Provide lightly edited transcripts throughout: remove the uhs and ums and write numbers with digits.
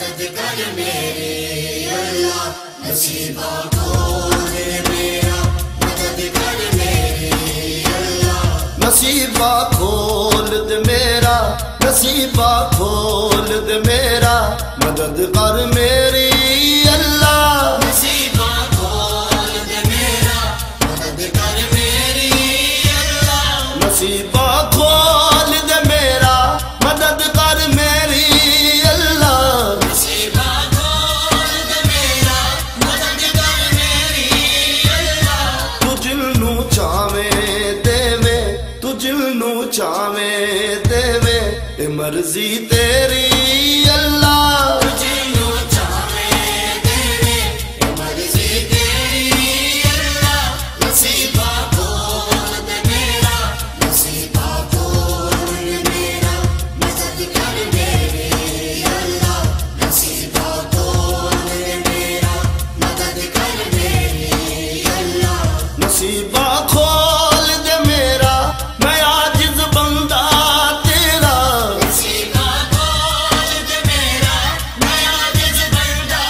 مدد کر میری اللہ، نصیبہ کھول دے میرا، مدد کر میری اللہ، نصیبہ کھول دے میرا، نصیبہ کھول دے میرا، مدد کر میری اللہ، نصیبہ کھول دے میرا، مدد کر میری اللہ، نصیبہ کھول دے میرا، مدد کر میری اللہ، نصیبہ کھول دے میرا، مدد کر میری اللہ، تو جل نو چاہویں دیوے، تو جل نو چاہویں دیوے، اے مرضی تیری اللہ، تو جل نو چاہویں دیوے، اے مرضی تیری اللہ، نصیبہ کھول دے میرا، نصیبہ کھول دے میرا، مدد کر میری اللہ، نصیبہ کھول دے میرا، مدد کر میری اللہ، نصیبہ کھول دے میرا، میں عاجز بندہ تیرا، نصیبہ کھول دے میرا، میں عاجز بندہ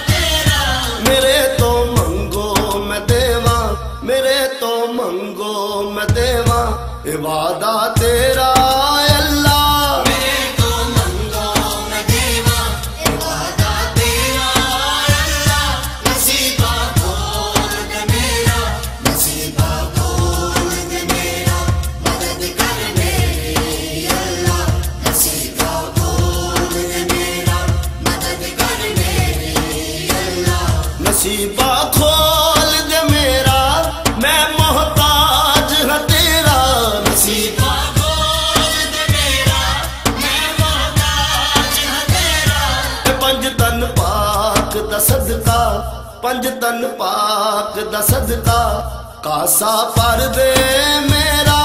تیرا، میرے تو منگو میں دیواں، میرے تو منگو میں دیواں، اے وعدہ تیرا اے اللہ، میرے تو منگو میں دیواں، اے وعدہ تیرا اے اللہ، نصیبہ کھول دے میرا، نصیبہ کھول دے میرا، مدد کر میری اللہ، نصیبہ کھول دے میرا، مدد کر میری اللہ، نصیبہ کھول دے میرا، میں محتاج ہوں تیرا، نصیبہ کھول دے میرا، میں محتاج ہوں تیرا، اے پنج تن پاک دا صدقہ، پنج تن پاک دا صدقہ، کاسا پر دے میرا،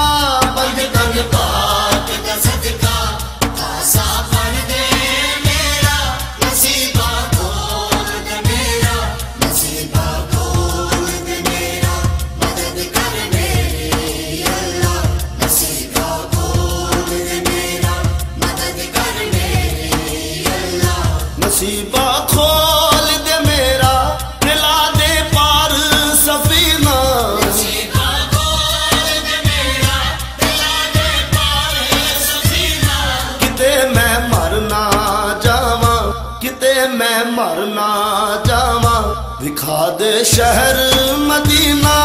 پنج تن پاک دا صدقہ، کاسا پر دے میرا، نصیبہ کھول دے میرا، نصیبہ کھول دے میرا، مدد کر میری اللہ، نصیبہ کھول دے میرا، مدد کر میری اللہ، نصیبہ کھول دے میرا، دلا دے پار سفینہ، نصیبہ کھول دے میرا، دلا دے پار سفینہ، کتے میں مرنا جاواں، کتے میں مرنا جاواں، دکھا دے شہر مدینہ،